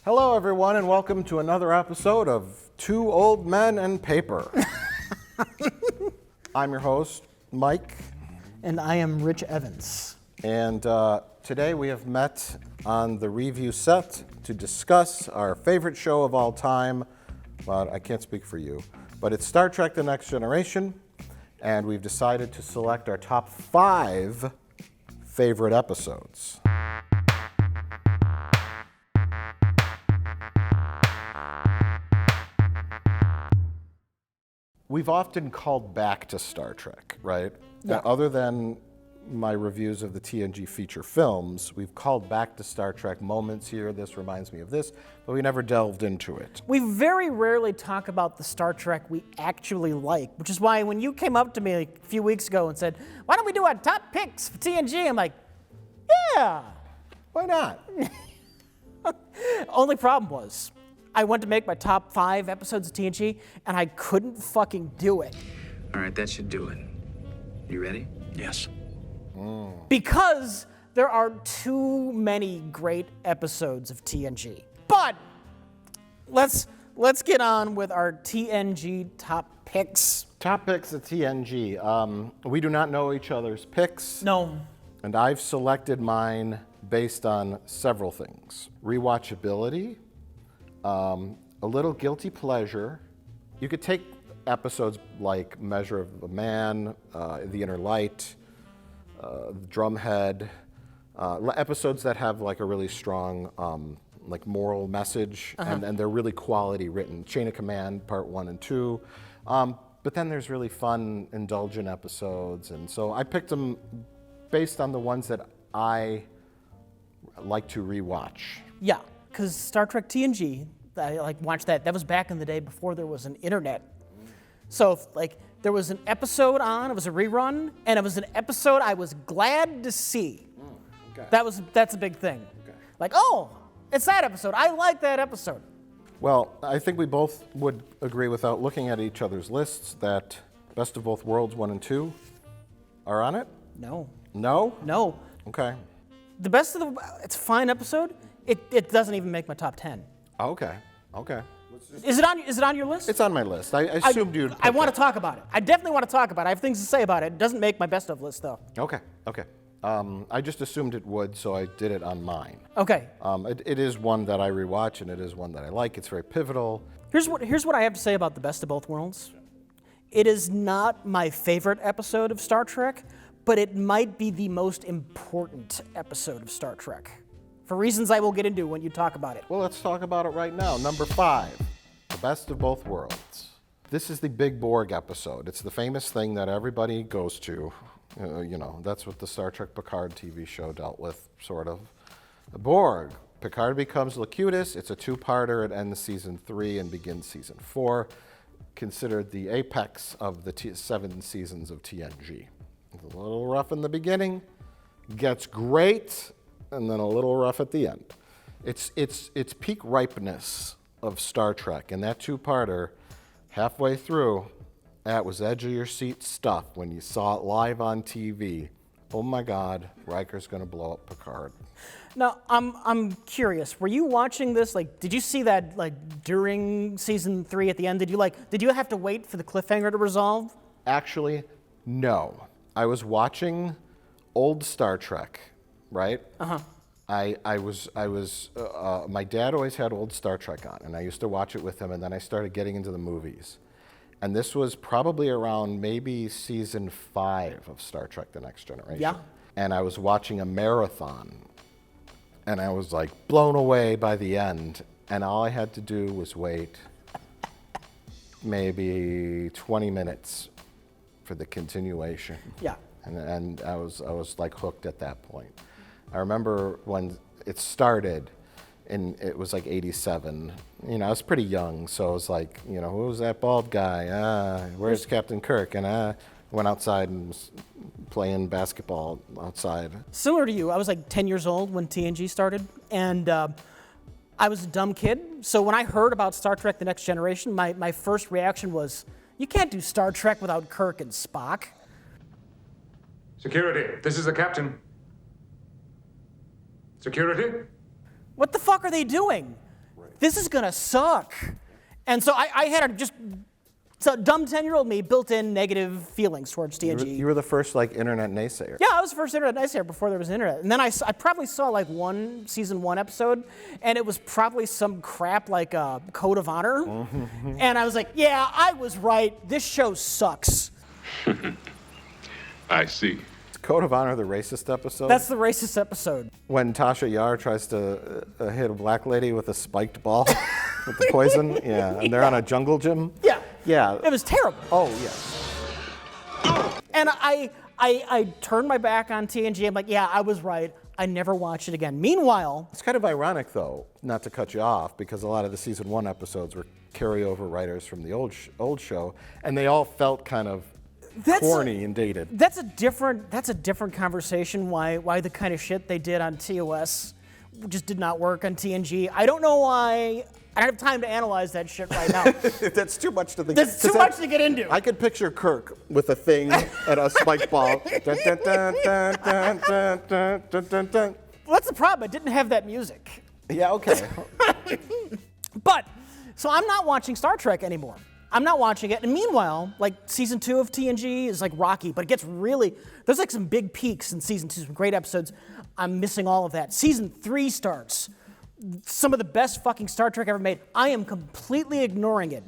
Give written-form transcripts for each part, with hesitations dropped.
Hello, everyone, and welcome to another episode of Two Old Men and Paper. I'm your host, Mike. And I am Rich Evans. And today we have met on the review set to discuss our favorite show of all time. But I can't speak for you. But it's Star Trek The Next Generation, and we've decided to select our top 5 favorite episodes. We've often called back to Star Trek, right? Yeah. Other than my reviews of the TNG feature films, we've called back to Star Trek moments here. This reminds me of this, but we never delved into it. We very rarely talk about the Star Trek we actually like, which is why when you came up to me like a few weeks ago and said, why don't we do our top picks for TNG? I'm like, yeah. Why not? Only problem was, I went to make my top 5 episodes of TNG, and I couldn't fucking do it. All right, that should do it. You ready? Yes. Because there are too many great episodes of TNG. But let's get on with our TNG top picks. Top picks of TNG. We do not know each other's picks. No. And I've selected mine based on several things. Rewatchability, a little guilty pleasure. You could take episodes like Measure of a Man, The Inner Light, Drumhead, episodes that have like a really strong like moral message, and they're really quality written. Chain of Command, part 1 and 2. But then there's really fun, indulgent episodes, and so I picked them based on the ones that I like to rewatch. Yeah, because Star Trek TNG, I like watched that. That was back in the day before there was an internet. So if, like there was an episode on, it was a rerun, and it was an episode I was glad to see. Okay. That's a big thing. Okay. Like, oh, it's that episode. I like that episode. Well, I think we both would agree without looking at each other's lists that Best of Both Worlds 1 and 2 are on it? No. No? No. Okay. The best of the, it's a fine episode. It doesn't even make my top 10. Okay. Okay. Is it on your list? It's on my list. I assumed you'd. I want to talk about it. I definitely want to talk about it. I have things to say about it. It doesn't make my best of list though. Okay. Okay. I just assumed it would, so I did it on mine. Okay. It is one that I rewatch, and it is one that I like. It's very pivotal. Here's what I have to say about the Best of Both Worlds. It is not my favorite episode of Star Trek, but it might be the most important episode of Star Trek, for reasons I will get into when you talk about it. Well, let's talk about it right now. Number 5, The Best of Both Worlds. This is the Big Borg episode. It's the famous thing that everybody goes to. That's what the Star Trek Picard TV show dealt with, sort of. The Borg. Picard becomes Locutus. It's a 2-parter. It ends season 3 and begins season 4. Considered the apex of the 7 seasons of TNG. It's a little rough in the beginning, gets great, and then a little rough at the end. It's peak ripeness of Star Trek, and that 2-parter, halfway through, that was edge of your seat stuff when you saw it live on TV. Oh my God, Riker's gonna blow up Picard. Now, I'm curious. Were you watching this? Like, did you see that like during season 3 at the end? Did you have to wait for the cliffhanger to resolve? Actually, no. I was watching old Star Trek, right? My dad always had old Star Trek on, and I used to watch it with him, and then I started getting into the movies. And this was probably around maybe season 5 of Star Trek The Next Generation. Yeah. And I was watching a marathon, and I was like blown away by the end, and all I had to do was wait maybe 20 minutes for the continuation. Yeah. And I was like hooked at that point. I remember when it started, and it was like 87. I was pretty young, so I was like, who was that bald guy? Where's Captain Kirk? And I went outside and was playing basketball outside. Similar to you, I was like 10 years old when TNG started, and I was a dumb kid. So when I heard about Star Trek The Next Generation, my first reaction was, you can't do Star Trek without Kirk and Spock. Security, this is the captain. Security? What the fuck are they doing? this is gonna suck. And so I had so dumb 10-year-old me built in negative feelings towards TNG. You were the first like internet naysayer. Yeah, I was the first internet naysayer before there was internet. And then I probably saw like season one episode, and it was probably some crap like Code of Honor. And I was like, yeah, I was right. This show sucks. I see. Is Code of Honor the racist episode? That's the racist episode. When Tasha Yar tries to hit a black lady with a spiked ball with the poison. Yeah, and they're on a jungle gym. Yeah. Yeah. It was terrible. Oh, yeah. And I turned my back on TNG. I'm like, yeah, I was right. I never watched it again. Meanwhile, It's kind of ironic, though, not to cut you off, because a lot of the season 1 episodes were carryover writers from the old show, and they all felt kind of corny and dated. that's a different conversation. Why the kind of shit they did on TOS just did not work on TNG. I don't know why. I don't have time to analyze that shit right now. That's too much to think. That's too much to get into. I could picture Kirk with a thing and a spike ball. Dun, dun, dun, dun, dun, dun, dun, dun, dun, dun. Well, that's the problem. It didn't have that music. Yeah, okay. But, so I'm not watching Star Trek anymore. I'm not watching it. And meanwhile, like season 2 of TNG is like rocky, but it gets really, there's like some big peaks in season 2, some great episodes. I'm missing all of that. Season 3 starts. Some of the best fucking Star Trek ever made. I am completely ignoring it.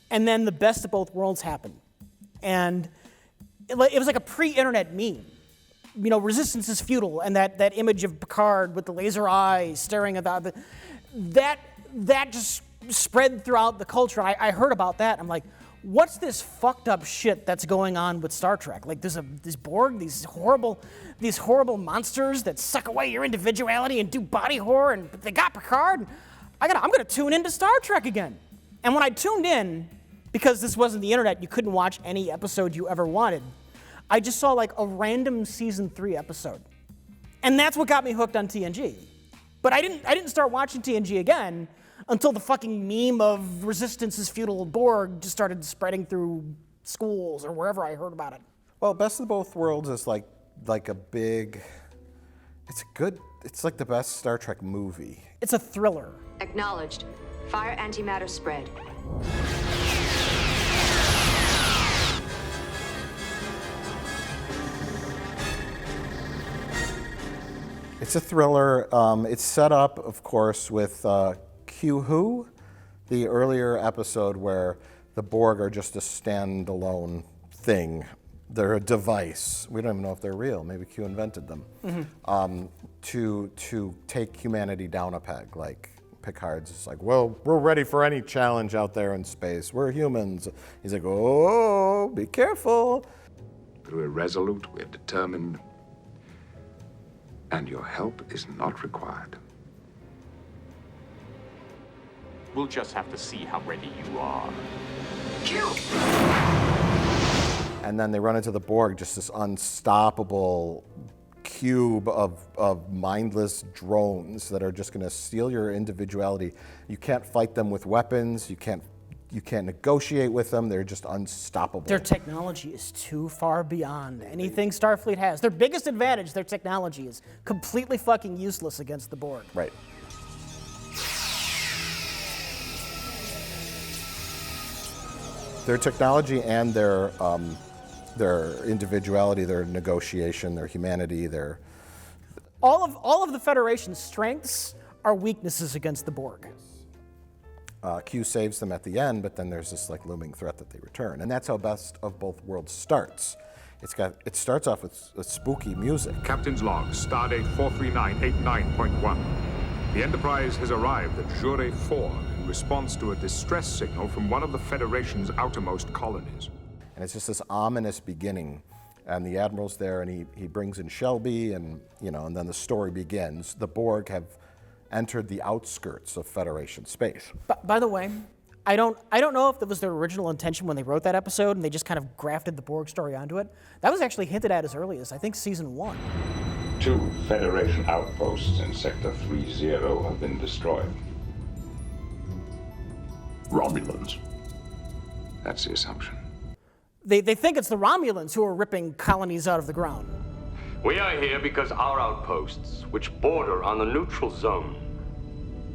And then the best of both worlds happened. And it was like a pre-internet meme. You know, resistance is futile, and that image of Picard with the laser eyes staring at that just spread throughout the culture. I heard about that. I'm like, what's this fucked up shit that's going on with Star Trek? Like there's this Borg, these horrible monsters that suck away your individuality and do body horror, and they got Picard. I'm gonna tune into Star Trek again. And when I tuned in, because this wasn't the internet, you couldn't watch any episode you ever wanted. I just saw like a random season 3 episode. And that's what got me hooked on TNG. But I didn't start watching TNG again until the fucking meme of resistance is futile Borg just started spreading through schools or wherever I heard about it. Well, Best of Both Worlds is like a big, it's like the best Star Trek movie. It's a thriller. Acknowledged. Fire antimatter spread. It's a thriller. It's set up, of course, with Q-Who, the earlier episode where the Borg are just a standalone thing. They're a device. We don't even know if they're real. Maybe Q invented them. To take humanity down a peg. Like Picard's just like, well, we're ready for any challenge out there in space. We're humans. He's like, oh, be careful. But we're resolute, we're determined, and your help is not required. We'll just have to see how ready you are. And then they run into the Borg, just this unstoppable cube of mindless drones that are just going to steal your individuality. You can't fight them with weapons. You can't negotiate with them. They're just unstoppable. Their technology is too far beyond anything Starfleet has. Their biggest advantage, their technology, is completely fucking useless against the Borg. Right. Their technology and their individuality, their negotiation, their humanity, all of the Federation's strengths are weaknesses against the Borg. Q saves them at the end, but then there's this like looming threat that they return, and that's how Best of Both Worlds starts. It starts off with spooky music. Captain's log, stardate 43989.1. The Enterprise has arrived at Jure 4 in response to a distress signal from one of the Federation's outermost colonies. And it's just this ominous beginning, and the Admiral's there, and he brings in Shelby, and and then the story begins. The Borg have entered the outskirts of Federation space. By the way, I don't know if that was their original intention when they wrote that episode and they just kind of grafted the Borg story onto it. That was actually hinted at as early as, I think, season 1. 2 Federation outposts in Sector 30 have been destroyed. Romulans. That's the assumption. They think it's the Romulans who are ripping colonies out of the ground. We are here because our outposts, which border on the neutral zone,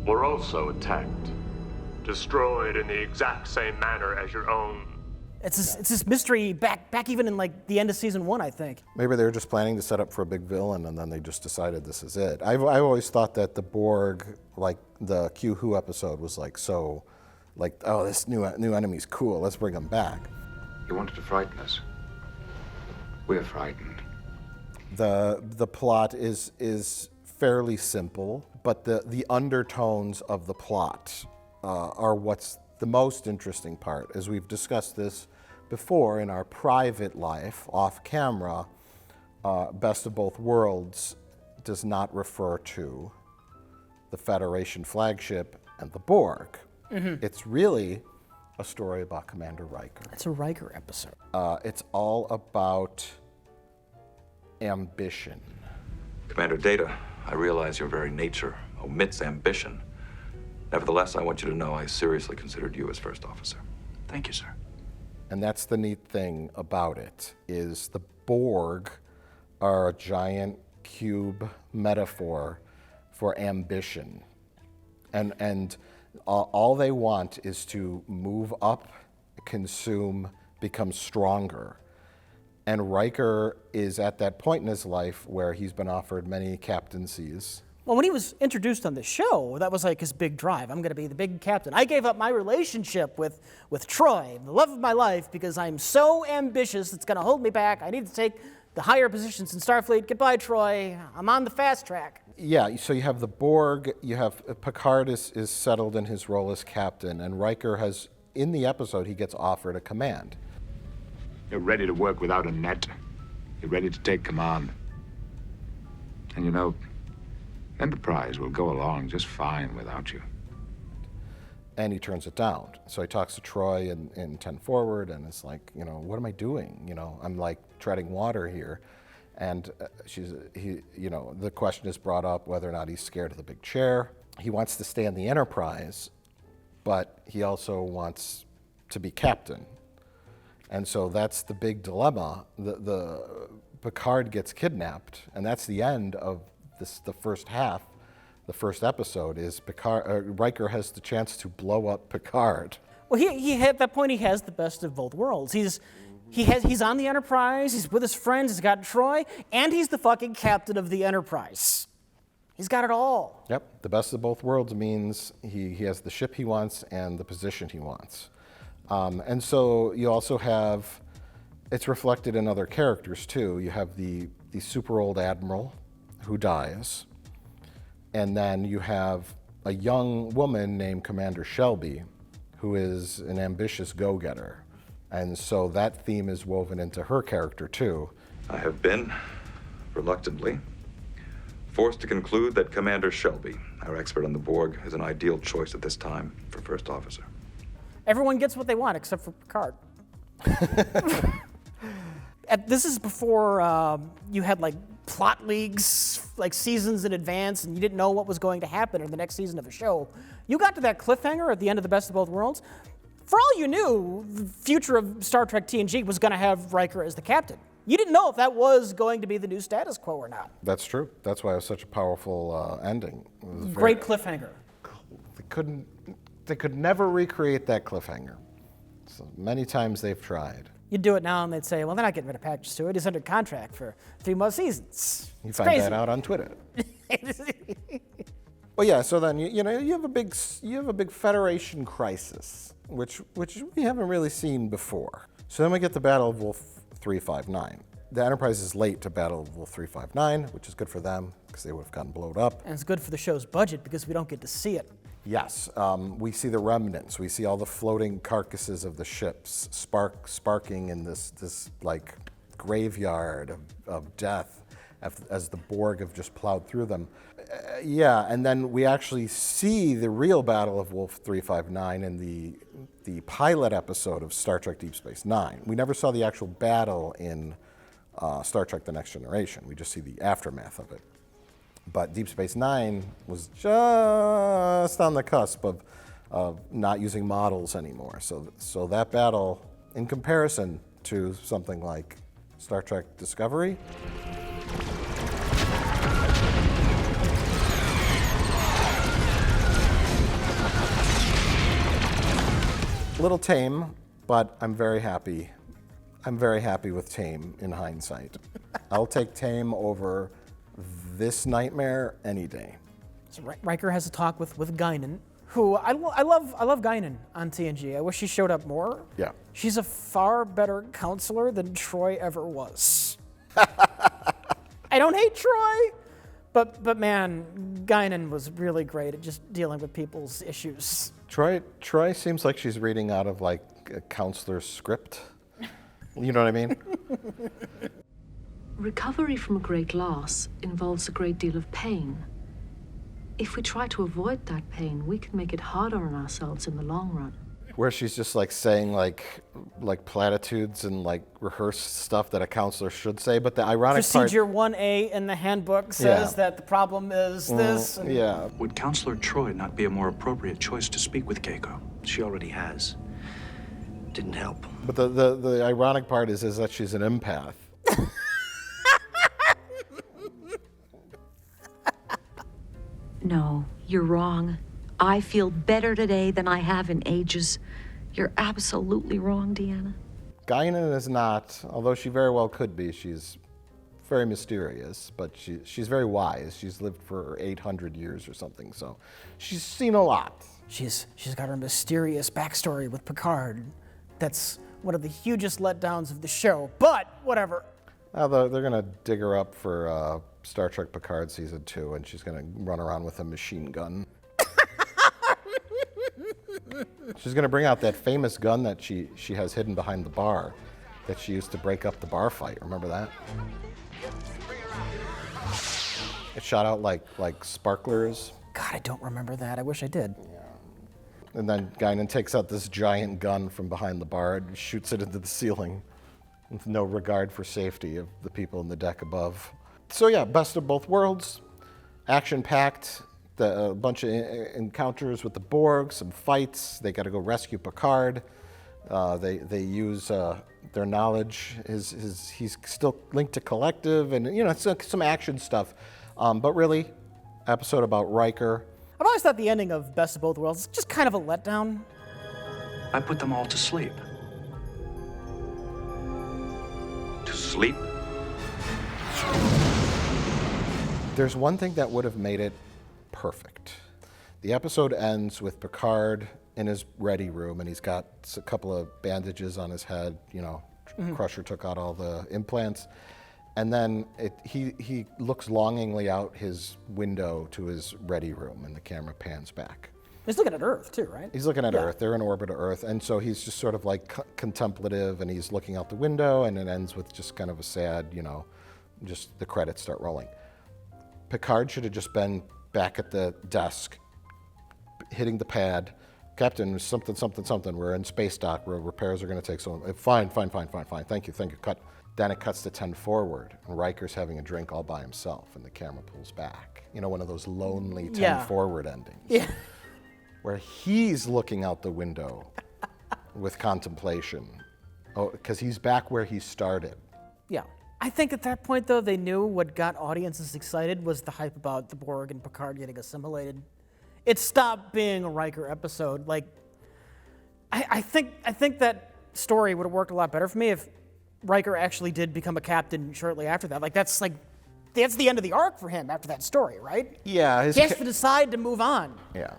were also attacked, destroyed in the exact same manner as your own. It's this mystery back even in like the end of season 1, I think. Maybe they were just planning to set up for a big villain, and then they just decided this is it. I've always thought that the Borg, like the Q Who episode, was like so, like, oh, this new enemy's cool. Let's bring him back. You wanted to frighten us. We're frightened. The plot is fairly simple, but the undertones of the plot are what's the most interesting part. As we've discussed this before in our private life, off camera, Best of Both Worlds does not refer to the Federation flagship and the Borg. Mm-hmm. It's really a story about Commander Riker. It's a Riker episode. It's all about ambition. Commander Data, I realize your very nature omits ambition. Nevertheless, I want you to know I seriously considered you as first officer. Thank you, sir. And that's the neat thing about it, is the Borg are a giant cube metaphor for ambition. And all they want is to move up, consume, become stronger. And Riker is at that point in his life where he's been offered many captaincies. Well, when he was introduced on the show, that was like his big drive. I'm going to be the big captain. I gave up my relationship with Troy, the love of my life, because I'm so ambitious it's going to hold me back. I need to take the higher positions in Starfleet. Goodbye, Troy. I'm on the fast track. Yeah, so you have the Borg, you have Picard is settled in his role as captain, and Riker has, in the episode, he gets offered a command. You're ready to work without a net. You're ready to take command. And you know, Enterprise will go along just fine without you. And he turns it down. So he talks to Troy in 10 Forward, and it's like, you know, what am I doing? You know, I'm like treading water here. And the question is brought up whether or not he's scared of the big chair. He wants to stay on the Enterprise, but he also wants to be captain. And so that's the big dilemma. The Picard gets kidnapped, and that's the end of the first half. The first episode is Riker has the chance to blow up Picard. Well, he at that point he has the best of both worlds. He's on the Enterprise. He's with his friends. He's got Troy, and he's the fucking captain of the Enterprise. He's got it all. Yep, the best of both worlds means he has the ship he wants and the position he wants. And so you also have, it's reflected in other characters too. You have the super old admiral who dies, and then you have a young woman named Commander Shelby, who is an ambitious go-getter. And so that theme is woven into her character too. I have been, reluctantly, forced to conclude that Commander Shelby, our expert on the Borg, is an ideal choice at this time for first officer. Everyone gets what they want except for Picard. This is before you had like plot leaks, like seasons in advance, and you didn't know what was going to happen in the next season of a show. You got to that cliffhanger at the end of the Best of Both Worlds. For all you knew, the future of Star Trek TNG was going to have Riker as the captain. You didn't know if that was going to be the new status quo or not. That's true. That's why it was such a powerful ending. Great cliffhanger. They could never recreate that cliffhanger. So many times they've tried. You'd do it now and they'd say, well, they're not getting rid of Patrick Stewart. He's under contract for 3 more seasons. You It's find crazy. that out on Twitter. Well, yeah. So then you have a big Federation crisis, which we haven't really seen before. So then we get the Battle of Wolf 359. The Enterprise is late to Battle of Wolf 359, which is good for them because they would have gotten blown up. And it's good for the show's budget because we don't get to see it. Yes, we see the remnants. We see all the floating carcasses of the ships sparking in this like graveyard of death as the Borg have just plowed through them. Yeah, and then we actually see the real Battle of Wolf 359 in the pilot episode of Star Trek Deep Space Nine. We never saw the actual battle in Star Trek The Next Generation. We just see the aftermath of it. But Deep Space Nine was just on the cusp of not using models anymore. So that battle, in comparison to something like Star Trek Discovery, Little tame, but I'm very happy. I'm very happy with tame in hindsight. I'll take tame over this nightmare any day. So Riker has a talk with Guinan, who I love Guinan on TNG. I wish she showed up more. Yeah. She's a far better counselor than Troy ever was. I don't hate Troy, but man, Guinan was really great at just dealing with people's issues. Troy seems like she's reading out of like a counselor's script. You know what I mean? Recovery from a great loss involves a great deal of pain. If we try to avoid that pain, we can make it harder on ourselves in the long run. Where she's just like saying like platitudes and like rehearsed stuff that a counselor should say, but the ironic Procedure 1A in the handbook says that the problem is this. Yeah. Would Counselor Troy not be a more appropriate choice to speak with Keiko? She already has. Didn't help. But the ironic part is that she's an empath. No, you're wrong. I feel better today than I have in ages. You're absolutely wrong, Deanna. Guinan is not, although she very well could be, she's very mysterious, but she's very wise. She's lived for 800 years or something, so she's seen a lot. She's got her mysterious backstory with Picard. That's one of the hugest letdowns of the show, but whatever. Although they're going to dig her up for Star Trek Picard Season 2, and she's going to run around with a machine gun. She's going to bring out that famous gun that she has hidden behind the bar that she used to break up the bar fight. Remember that? It shot out like sparklers. God, I don't remember that. I wish I did. Yeah. And then Guinan takes out this giant gun from behind the bar and shoots it into the ceiling with no regard for safety of the people in the deck above. So yeah, best of both worlds. Action-packed. A bunch of encounters with the Borg, some fights. They got to go rescue Picard. They use their knowledge. He's still linked to Collective, and it's some action stuff. But really, episode about Riker. I've always thought the ending of Best of Both Worlds is just kind of a letdown. I put them all to sleep. To sleep? There's one thing that would have made it perfect. The episode ends with Picard in his ready room, and he's got a couple of bandages on his head. Crusher took out all the implants. And then he looks longingly out his window to his ready room, and the camera pans back. He's looking at Earth, too, right? He's looking at Earth. They're in orbit of Earth. And so he's just sort of like contemplative, and he's looking out the window, and it ends with just kind of a sad, just the credits start rolling. Picard should have just been back at the desk, hitting the pad. Captain, something. We're in space dock. Repairs are going to take so long. Fine. Thank you. Cut. Then it cuts to 10 forward, and Riker's having a drink all by himself, and the camera pulls back. One of those lonely 10 forward endings. Yeah. Where he's looking out the window with contemplation. Oh, because he's back where he started. Yeah. I think at that point, though, they knew what got audiences excited was the hype about the Borg and Picard getting assimilated. It stopped being a Riker episode. Like, I think that story would have worked a lot better for me if Riker actually did become a captain shortly after that. Like, that's the end of the arc for him after that story, right? Yeah. He has to decide to move on. Yeah.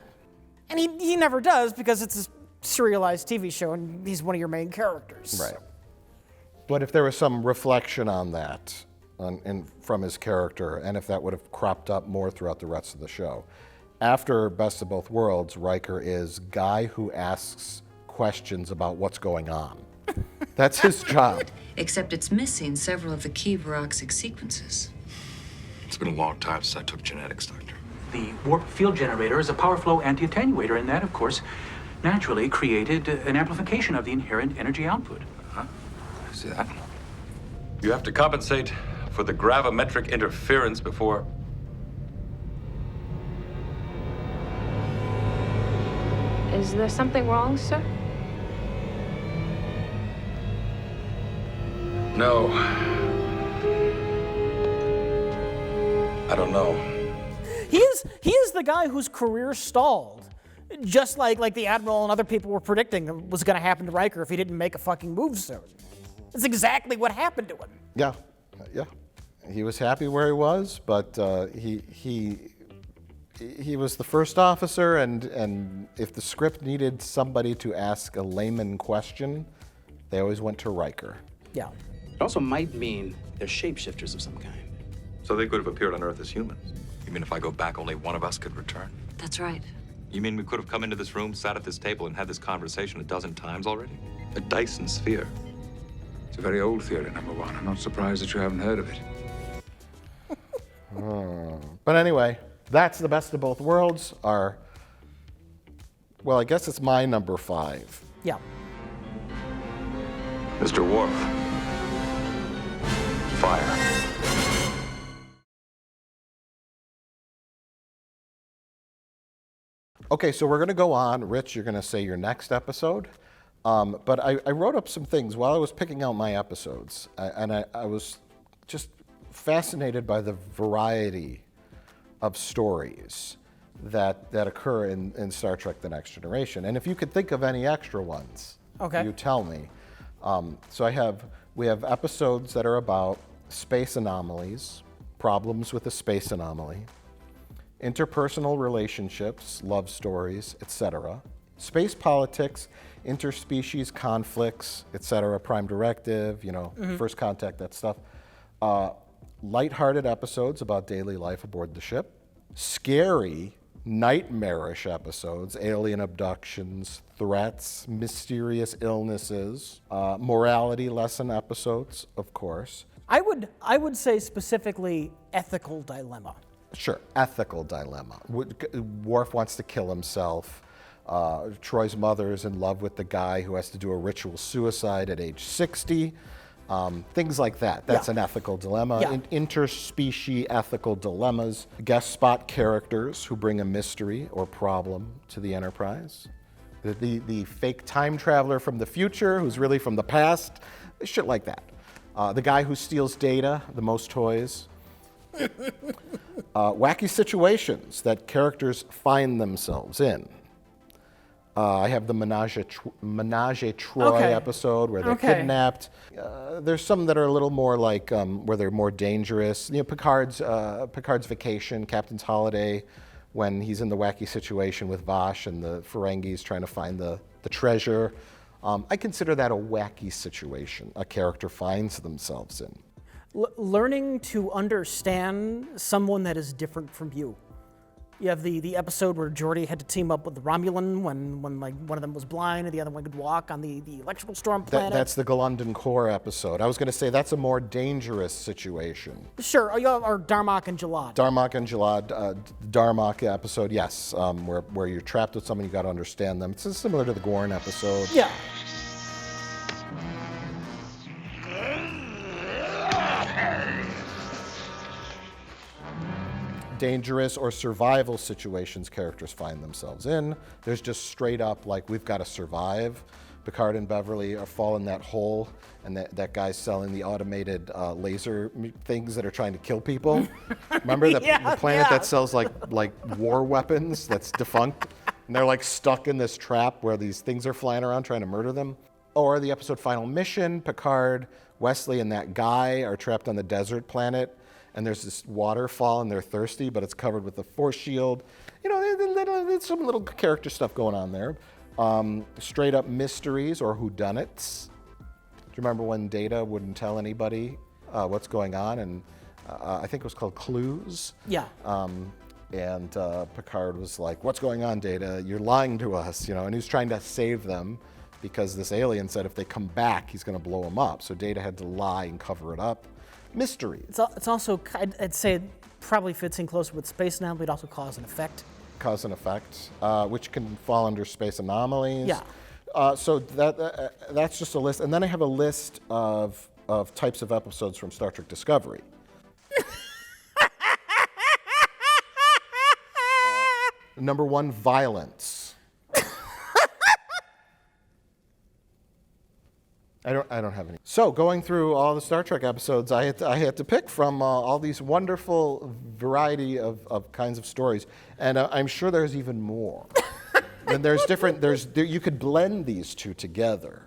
And he never does because it's a serialized TV show and he's one of your main characters. Right. But if there was some reflection on that from his character, and if that would have cropped up more throughout the rest of the show. After Best of Both Worlds, Riker is guy who asks questions about what's going on. That's his job. Except it's missing several of the key viroxic sequences. It's been a long time since I took genetics, Doctor. The warp field generator is a power flow anti-attenuator, and that, of course, naturally created an amplification of the inherent energy output. Huh? See that? You have to compensate for the gravimetric interference before... Is there something wrong, sir? No. I don't know. He is the guy whose career stalled Just like the Admiral and other people were predicting was going to happen to Riker if he didn't make a fucking move soon. That's exactly what happened to him. Yeah. He was happy where he was, but he was the first officer, and if the script needed somebody to ask a layman question, they always went to Riker. Yeah. It also might mean they're shapeshifters of some kind. So they could have appeared on Earth as humans. You mean if I go back, only one of us could return? That's right. You mean we could have come into this room, sat at this table, and had this conversation a dozen times already? A Dyson sphere. It's a very old theory, number one. I'm not surprised that you haven't heard of it. But anyway, that's the best of both worlds. Well, I guess it's my number 5. Yeah. Mr. Worf. Fire. Okay, so we're going to go on. Rich, you're going to say your next episode. But I wrote up some things while I was picking out my episodes, and I was just fascinated by the variety of stories that occur in Star Trek The Next Generation. And if you could think of any extra ones, you tell me. So we have episodes that are about space anomalies, problems with a space anomaly, interpersonal relationships, love stories, etc., space politics, interspecies conflicts, etc., Prime Directive, First Contact, that stuff. Lighthearted episodes about daily life aboard the ship. Scary, nightmarish episodes, alien abductions, threats, mysterious illnesses, morality lesson episodes, of course. I would say specifically ethical dilemma. Sure, ethical dilemma. Worf wants to kill himself. Troy's mother is in love with the guy who has to do a ritual suicide at age 60. Things like that. That's an ethical dilemma. Yeah. Interspecies ethical dilemmas. Guest spot characters who bring a mystery or problem to the Enterprise. The fake time traveler from the future who's really from the past. Shit like that. The guy who steals data, the most toys. Wacky situations that characters find themselves in. I have the Menage a Troy episode where they're kidnapped. There's some that are a little more like where they're more dangerous. Picard's Vacation, Captain's Holiday, when he's in the wacky situation with Vash and the Ferengis trying to find the treasure. I consider that a wacky situation a character finds themselves in. Learning to understand someone that is different from you. You have the episode where Geordi had to team up with the Romulan when like one of them was blind and the other one could walk on the electrical storm planet. That's the Galundan Core episode. I was going to say that's a more dangerous situation. Sure, or Darmok and Jalad. Darmok and Jalad, Darmok episode, yes, where you're trapped with someone, you got to understand them. It's similar to the Gorn episode. Yeah. Dangerous or survival situations characters find themselves in. There's just straight up like, we've got to survive. Picard and Beverly fall in that hole, and that guy's selling the automated laser things that are trying to kill people. Remember the planet that sells like war weapons that's defunct? And they're like stuck in this trap where these things are flying around trying to murder them. Or the episode Final Mission, Picard, Wesley, and that guy are trapped on the desert planet. And there's this waterfall, and they're thirsty, but it's covered with a force shield. There's some little character stuff going on there. Straight up mysteries or whodunits. Do you remember when Data wouldn't tell anybody what's going on? And I think it was called Clues. Yeah. And Picard was like, "What's going on, Data? You're lying to us," And he was trying to save them because this alien said if they come back, he's going to blow them up. So Data had to lie and cover it up. Mystery. It's also, I'd say it probably fits in closer with Space Anomaly, but also Cause and Effect. Cause and Effect, which can fall under Space Anomalies. Yeah. So that's just a list. And then I have a list of types of episodes from Star Trek Discovery. Number 1, violence. I don't have any. So going through all the Star Trek episodes, I had to pick from all these wonderful variety of kinds of stories, and I'm sure there's even more. then there's different. You could blend these two together,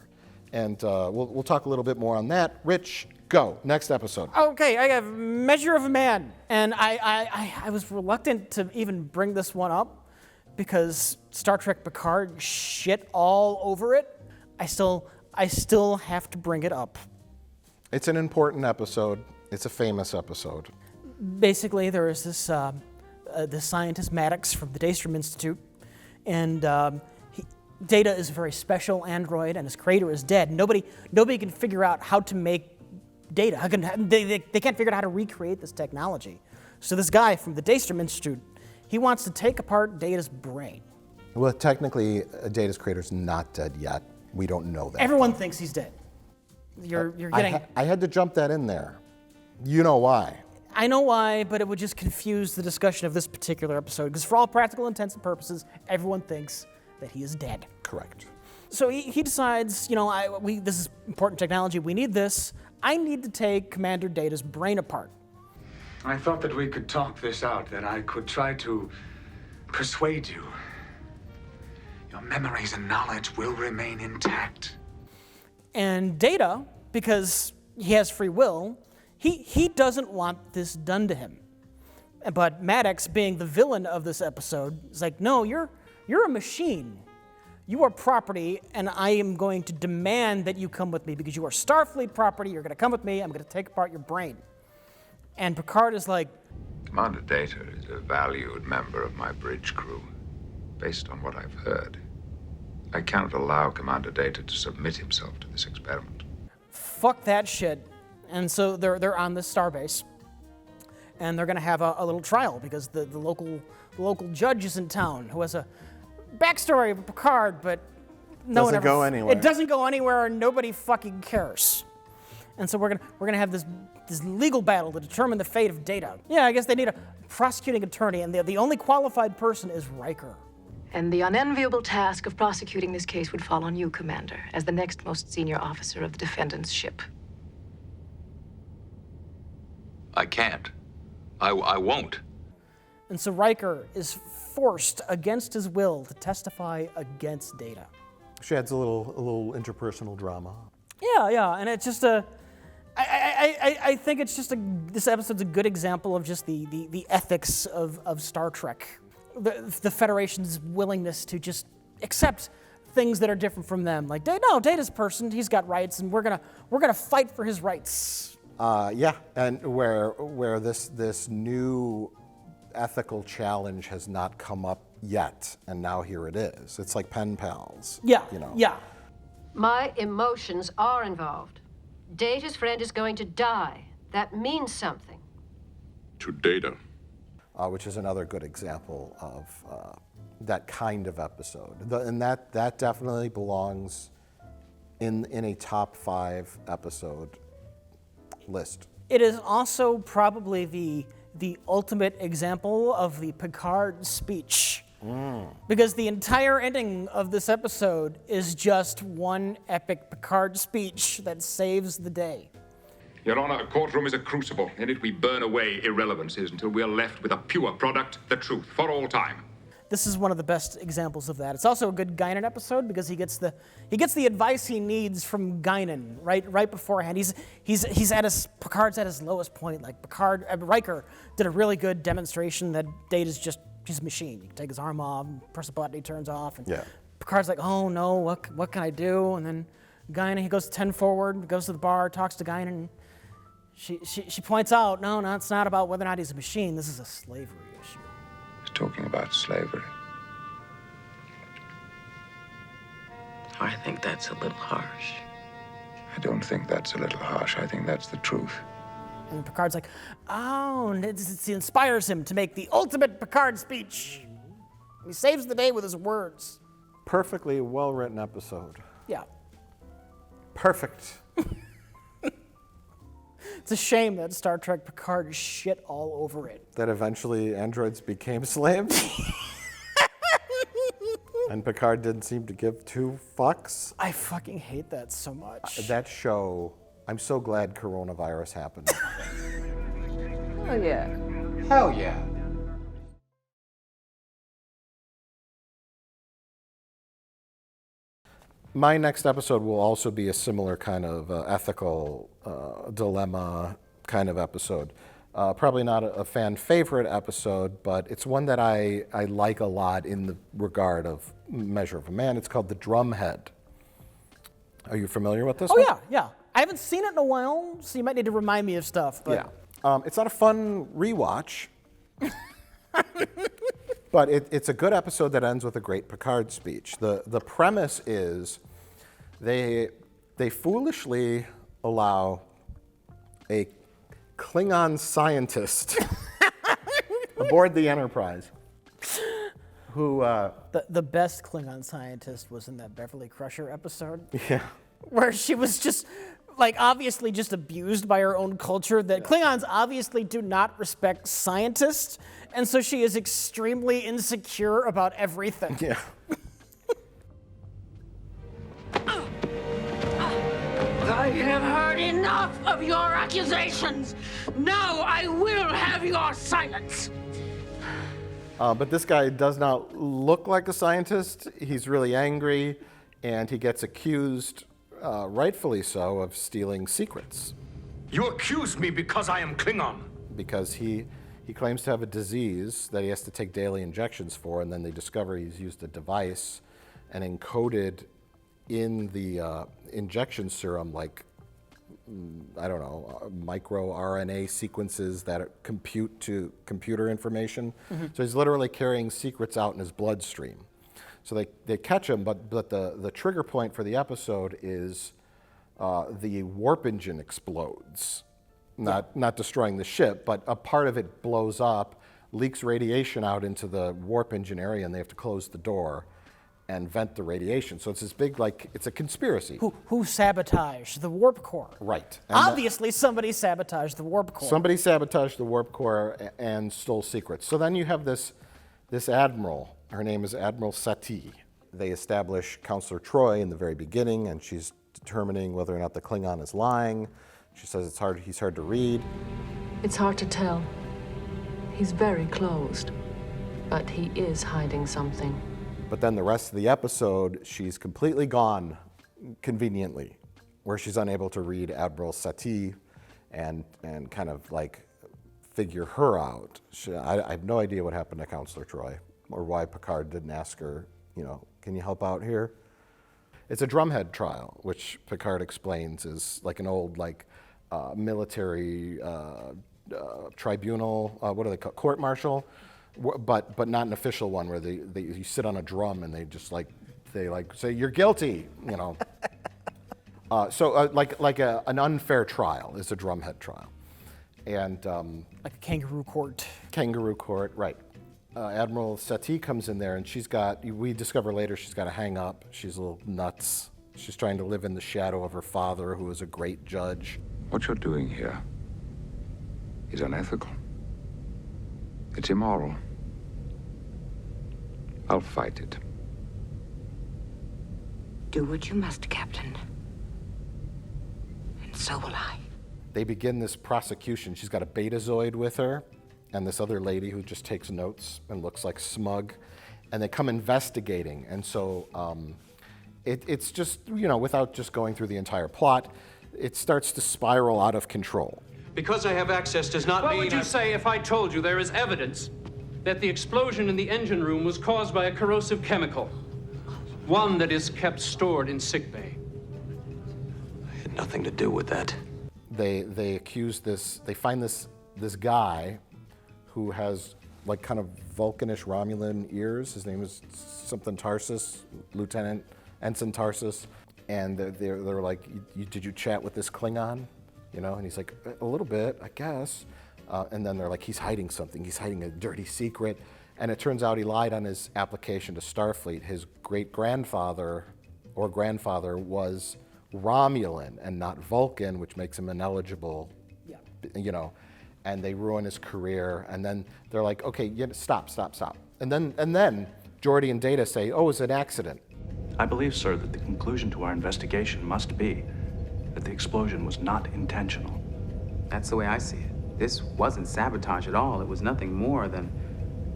and we'll talk a little bit more on that. Rich, go next episode. Okay, I have Measure of a Man, and I was reluctant to even bring this one up because Star Trek Picard shit all over it. I still have to bring it up. It's an important episode. It's a famous episode. Basically, there is this the scientist Maddox from the Daystrom Institute, and Data is a very special android, and his creator is dead. Nobody can figure out how to make Data. They can't figure out how to recreate this technology. So this guy from the Daystrom Institute, he wants to take apart Data's brain. Well, technically, Data's creator's not dead yet. We don't know that. Everyone thinks he's dead. You're getting. I had to jump that in there. You know why? I know why, but it would just confuse the discussion of this particular episode, because for all practical intents and purposes, everyone thinks that he is dead. Correct. So he decides, this is important technology, we need this. I need to take Commander Data's brain apart. I thought that we could talk this out, that I could try to persuade you. Your memories and knowledge will remain intact. And Data, because he has free will, he doesn't want this done to him. But Maddox, being the villain of this episode, is like, no, you're a machine. You are property, and I am going to demand that you come with me because you are Starfleet property. You're going to come with me. I'm going to take apart your brain. And Picard is like, Commander Data is a valued member of my bridge crew. Based on what I've heard, I cannot allow Commander Data to submit himself to this experiment. fuck that shit. And so they're on this starbase, and they're going to have a little trial because the local judge is in town who has a backstory of Picard, but no one Doesn't ever, go anywhere. It doesn't go anywhere, and nobody fucking cares. And so we're gonna have this legal battle to determine the fate of Data. Yeah, I guess they need a prosecuting attorney, and the only qualified person is Riker. And the unenviable task of prosecuting this case would fall on you, Commander, as the next most senior officer of the defendant's ship. I can't. I won't. And so Riker is forced against his will to testify against Data. She adds a little interpersonal drama. Yeah, and it's just I think it's just this episode's a good example of just the ethics of Star Trek. The Federation's willingness to just accept things that are different from them. Like, no, Data's person, he's got rights, and we're gonna fight for his rights. Yeah, and where this new ethical challenge has not come up yet, and now here it is. It's like pen pals. Yeah, you know. Yeah. My emotions are involved. Data's friend is going to die. That means something. To Data. Which is another good example of that kind of episode. And that definitely belongs in a top 5 episode list. It is also probably the ultimate example of the Picard speech. Because the entire ending of this episode is just one epic Picard speech that saves the day. Your Honor, a courtroom is a crucible. In it we burn away irrelevancies until we are left with a pure product, the truth, for all time. This is one of the best examples of that. It's also a good Guinan episode because he gets the advice he needs from Guinan right beforehand. Picard's at his lowest point. Like Riker did a really good demonstration that Data's he's a machine. You can take his arm off, press a button, he turns off. And Picard's like, oh no, what can I do? And then Guinan, he goes 10 forward, goes to the bar, talks to Guinan. And she points out, no, it's not about whether or not he's a machine. This is a slavery issue. He's talking about slavery. I think that's a little harsh. I don't think that's a little harsh. I think that's the truth. And Picard's like, oh, and it inspires him to make the ultimate Picard speech. He saves the day with his words. Perfectly well-written episode. Yeah. Perfect. It's a shame that Star Trek Picard shit all over it. That eventually androids became slaves. And Picard didn't seem to give 2 fucks. I fucking hate that so much. That show, I'm so glad coronavirus happened. Oh, yeah. Hell yeah. My next episode will also be a similar kind of ethical dilemma kind of episode. Probably not a fan favorite episode, but it's one that I like a lot in the regard of Measure of a Man. It's called The Drumhead. Are you familiar with this one? Yeah. I haven't seen it in a while, so you might need to remind me of stuff. But Yeah. It's not a fun rewatch, but it's a good episode that ends with a great Picard speech. The premise is they foolishly allow a Klingon scientist aboard the Enterprise who... The best Klingon scientist was in that Beverly Crusher episode. Yeah. Where she was just, like, obviously just abused by her own culture, that Klingons obviously do not respect scientists, and so she is extremely insecure about everything. Yeah. I have heard enough of your accusations. Now I will have your silence. But this guy does not look like a scientist. He's really angry, and he gets accused, rightfully so, of stealing secrets. You accuse me because I am Klingon. Because he claims to have a disease that he has to take daily injections for, and then they discover he's used a device and encoded in the injection serum, like, I don't know, micro RNA sequences that compute to computer information. Mm-hmm. So he's literally carrying secrets out in his bloodstream. So they catch him, but the trigger point for the episode is the warp engine explodes. Not destroying the ship, but a part of it blows up, leaks radiation out into the warp engine area, and they have to close the door and vent the radiation. So it's this big, like, it's a conspiracy. Who sabotaged the warp core? Right. And Obviously, somebody sabotaged the warp core. somebody sabotaged the warp core and stole secrets. So then you have this admiral. Her name is Admiral Sati. They establish Counselor Troy in the very beginning, and she's determining whether or not the Klingon is lying. She says he's hard to read. It's hard to tell. He's very closed, but he is hiding something. But then the rest of the episode, she's completely gone, conveniently, where she's unable to read Admiral Sati and kind of like figure her out. I have no idea what happened to Counselor Troy or why Picard didn't ask her, can you help out here? It's a drumhead trial, which Picard explains is like an old military tribunal, what do they call it? Court-martial, but not an official one where you sit on a drum and they say you're guilty, So an unfair trial is a drumhead trial, and like a kangaroo court. Kangaroo court, right? Admiral Sati comes in there, and we discover later she's got a hang up. She's a little nuts. She's trying to live in the shadow of her father, who was a great judge. What you're doing here is unethical. It's immoral. I'll fight it. Do what you must, Captain. And so will I. They begin this prosecution. She's got a betazoid with her, and this other lady who just takes notes and looks like smug. And they come investigating. And so it's just, without just going through the entire plot, it starts to spiral out of control. Because I have access does not mean... What would you say if I told you there is evidence that the explosion in the engine room was caused by a corrosive chemical? One that is kept stored in sickbay. I had nothing to do with that. They find this guy who has like kind of Vulcanish Romulan ears. His name is something Tarsus, Lieutenant Ensign Tarsus. And they're like, did you chat with this Klingon? And he's like, a little bit, I guess. And then they're like, he's hiding something. He's hiding a dirty secret. And it turns out he lied on his application to Starfleet. His great-grandfather or grandfather was Romulan and not Vulcan, which makes him ineligible, and they ruin his career. And then they're like, okay, stop. And then Geordi and Data say, oh, it's an accident. I believe, sir, that the conclusion to our investigation must be that the explosion was not intentional. That's the way I see it. This wasn't sabotage at all. It was nothing more than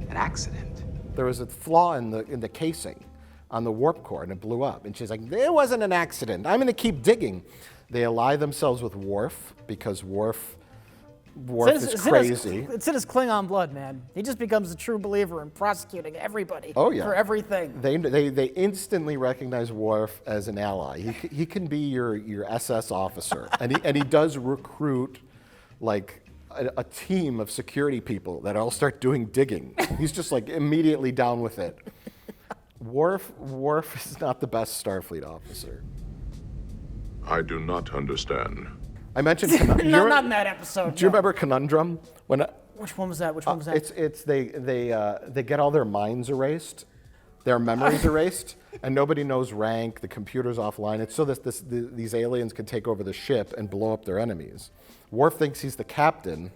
an accident. There was a flaw in the casing. on the warp core and it blew up. And she's like, there wasn't an accident. I'm going to keep digging. They ally themselves with Worf because Worf is crazy. It's in his Klingon blood, man. He just becomes a true believer in prosecuting everybody for everything. They instantly recognize Worf as an ally. He can be your SS officer, and he does recruit like a team of security people that all start doing digging. He's just like immediately down with it. Worf is not the best Starfleet officer. I do not understand. I mentioned not in that episode. Do you remember Conundrum? Which one was that? It's they get all their minds erased, their memories erased, and nobody knows rank. The computer's offline. It's so that these aliens can take over the ship and blow up their enemies. Worf thinks he's the captain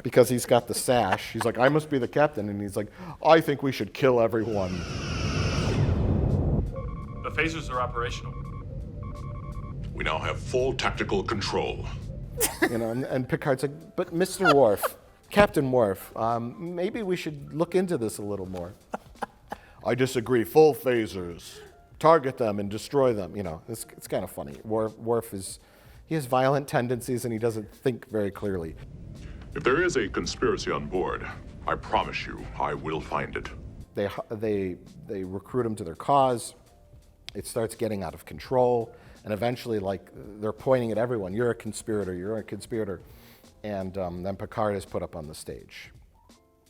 because he's got the sash. He's like, I must be the captain, and he's like, I think we should kill everyone. The phasers are operational. We now have full tactical control. And Picard's like, but Mr. Worf, Captain Worf, maybe we should look into this a little more. I disagree. Full phasers. Target them and destroy them. It's kind of funny. Worf he has violent tendencies and he doesn't think very clearly. If there is a conspiracy on board, I promise you, I will find it. They recruit him to their cause. It starts getting out of control. And eventually, they're pointing at everyone. You're a conspirator. You're a conspirator. And then Picard is put up on the stage.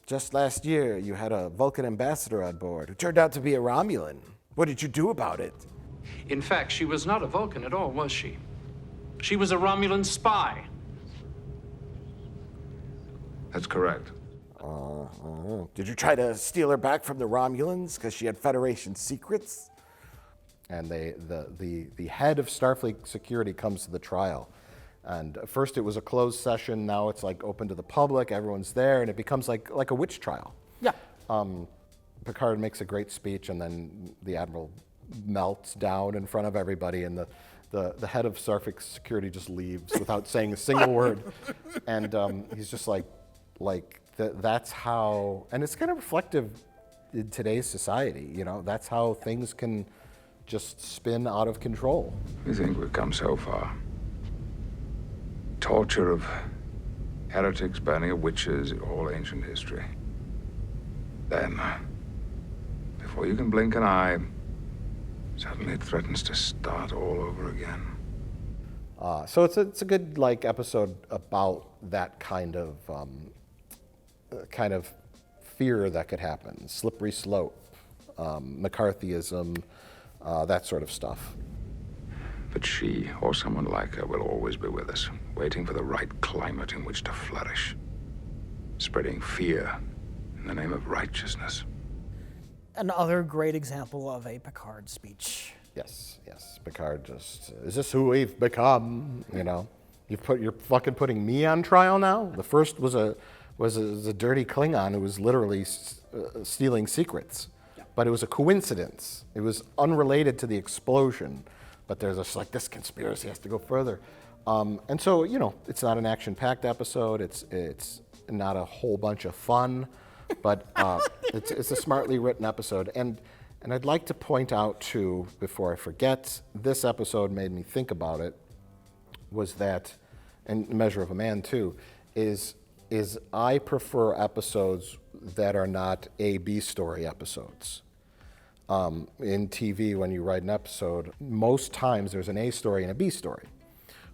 Just last year, you had a Vulcan ambassador on board who turned out to be a Romulan. What did you do about it? In fact, she was not a Vulcan at all, was she? She was a Romulan spy. That's correct. Did you try to steal her back from the Romulans because she had Federation secrets? And the head of Starfleet security comes to the trial. And first it was a closed session, now it's like open to the public, everyone's there, and it becomes like a witch trial. Yeah. Picard makes a great speech, and then the Admiral melts down in front of everybody, and the head of Starfleet security just leaves without saying a single word. And he's just that's how, and it's kind of reflective in today's society, that's how things can just spin out of control. We think we've come so far. Torture of heretics, burning of witches, all ancient history. Then, before you can blink an eye, suddenly it threatens to start all over again. So it's a good episode about that kind of fear that could happen, slippery slope, McCarthyism. That sort of stuff. But she, or someone like her, will always be with us, waiting for the right climate in which to flourish, spreading fear in the name of righteousness. Another great example of a Picard speech. Yes. Picard just, is this who we've become? You're fucking putting me on trial now? The first was a dirty Klingon who was literally stealing secrets. But it was a coincidence. It was unrelated to the explosion. But there's this conspiracy has to go further. And so, it's not an action-packed episode. It's not a whole bunch of fun. But it's a smartly written episode. And I'd like to point out, too, before I forget, this episode made me think about it, was that, and Measure of a Man, too, is I prefer episodes that are not A-B story episodes. In TV, when you write an episode, most times there's an A story and a B story,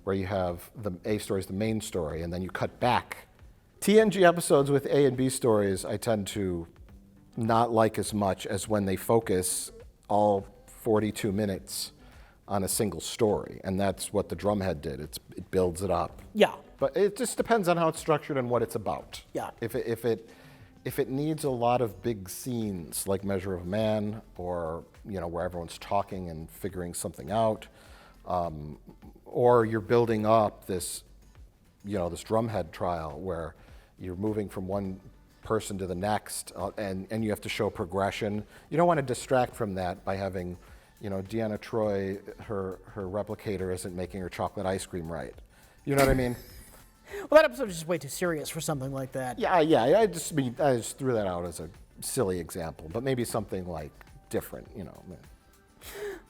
where you have the A story is the main story, and then you cut back. TNG episodes with A and B stories, I tend to not like as much as when they focus all 42 minutes on a single story, and that's what the Drumhead did. It builds it up. Yeah. But it just depends on how it's structured and what it's about. Yeah. If it needs a lot of big scenes like Measure of a Man, or where everyone's talking and figuring something out, or you're building up this Drumhead trial where you're moving from one person to the next, and you have to show progression. You don't want to distract from that by having, Deanna Troi, her replicator isn't making her chocolate ice cream right. You know what I mean? Well, that episode is just way too serious for something like that. Yeah. I just threw that out as a silly example, but maybe something different,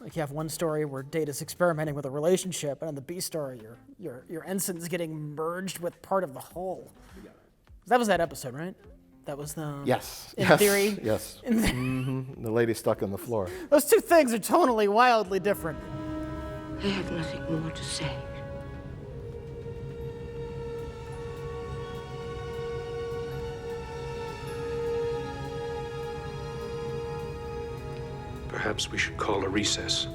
Like you have one story where Data's experimenting with a relationship, and in the B story, your ensign's getting merged with part of the whole. That was that episode, right? That was the Yes. In yes. theory. Yes. The lady stuck on the floor. Those two things are tonally wildly different. I have nothing more to say. Perhaps we should call a recess.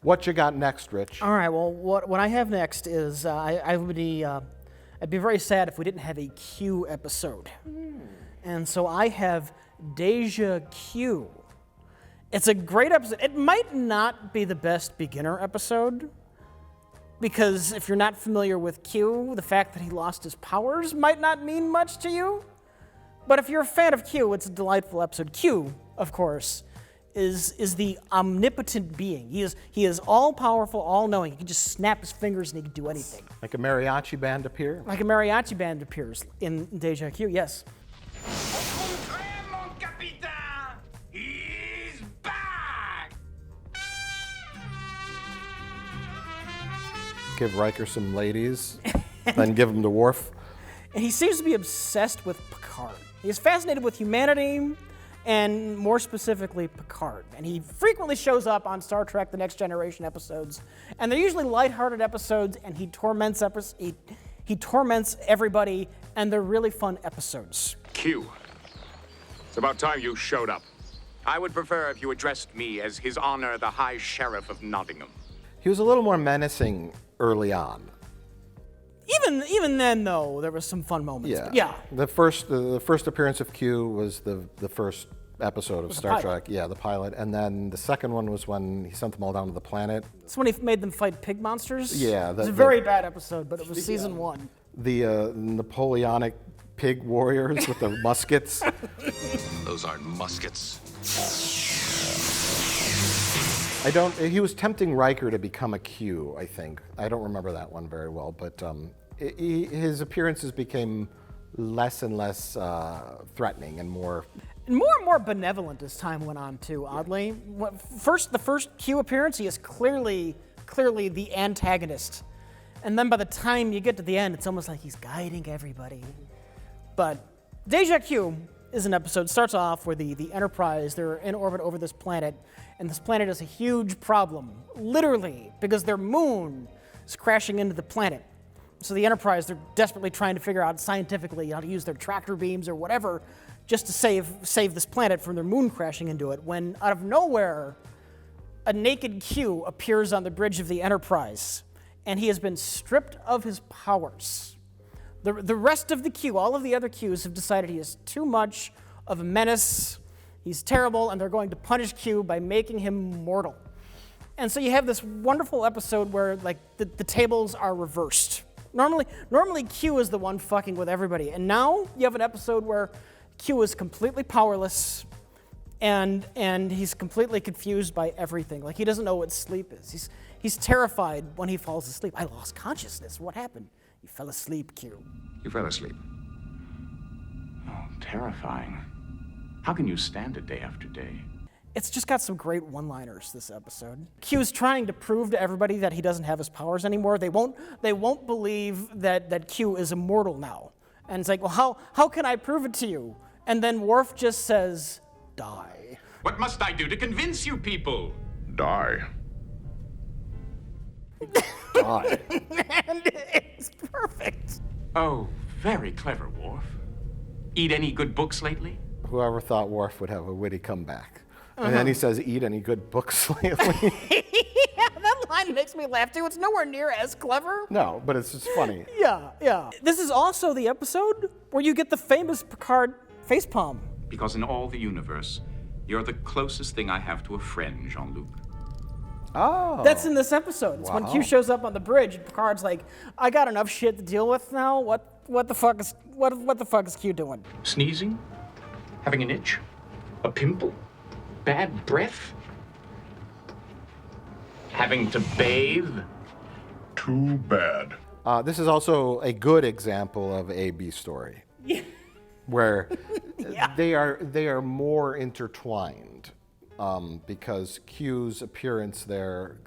What you got next, Rich? All right. Well, what I have next is I'd be very sad if we didn't have a Q episode, and so I have Deja Q. It's a great episode. It might not be the best beginner episode, because if you're not familiar with Q, the fact that he lost his powers might not mean much to you. But if you're a fan of Q, it's a delightful episode. Q, of course, is the omnipotent being. He is all-powerful, all-knowing. He can just snap his fingers and he can do anything. Like a mariachi band appear? Like a mariachi band appears in Deja Q, yes. Give Riker some ladies, then give him to Worf. And he seems to be obsessed with Picard. He's fascinated with humanity, and more specifically, Picard. And he frequently shows up on Star Trek The Next Generation episodes, and they're usually lighthearted episodes, and he torments everybody, and they're really fun episodes. Q. It's about time you showed up. I would prefer if you addressed me as His Honor, the High Sheriff of Nottingham. He was a little more menacing early on. Even then, though, there was some fun moments. Yeah. The first appearance of Q was the first episode of Star Trek. Yeah, the pilot. And then the second one was when he sent them all down to the planet. It's when he made them fight pig monsters. Yeah. It was a very bad episode, but it was season 1. The Napoleonic pig warriors with the muskets. Those aren't muskets. He was tempting Riker to become a Q, I think. I don't remember that one very well, but his appearances became less and less threatening and more and more benevolent as time went on, too, oddly. The first Q appearance, he is clearly the antagonist. And then by the time you get to the end, it's almost like he's guiding everybody. But Deja Q is an episode. It starts off where the Enterprise, they're in orbit over this planet, and this planet is a huge problem, literally, because their moon is crashing into the planet. So the Enterprise, they're desperately trying to figure out scientifically how to use their tractor beams or whatever just to save this planet from their moon crashing into it, when out of nowhere, a naked Q appears on the bridge of the Enterprise, and he has been stripped of his powers. The rest of the Q, all of the other Qs, have decided he is too much of a menace, he's terrible, and they're going to punish Q by making him mortal. And so you have this wonderful episode where like the tables are reversed. Normally Q is the one fucking with everybody, and now you have an episode where Q is completely powerless, and he's completely confused by everything. Like he doesn't know what sleep is. He's terrified when he falls asleep. I lost consciousness. What happened? You fell asleep, Q. You fell asleep. Oh, terrifying. How can you stand it day after day? It's just got some great one-liners, this episode. Q's trying to prove to everybody that he doesn't have his powers anymore. They won't believe that Q is immortal now. And it's like, well, how can I prove it to you? And then Worf just says, die. What must I do to convince you people? Die. Die. And it's perfect. Oh, very clever, Worf. Eat any good books lately? Whoever thought Worf would have a witty comeback. And then he says, eat any good books lately? Yeah, that line makes me laugh too. It's nowhere near as clever. No, but it's just funny. Yeah. This is also the episode where you get the famous Picard facepalm. Because in all the universe, you're the closest thing I have to a friend, Jean-Luc. Oh. That's in this episode. It's when Q shows up on the bridge, and Picard's like, I got enough shit to deal with now. What the fuck is Q doing? Sneezing? Having an itch? A pimple? Bad breath? Having to bathe? Too bad. This is also a good example of a B story. Yeah. Where They are more intertwined because Q's appearance there,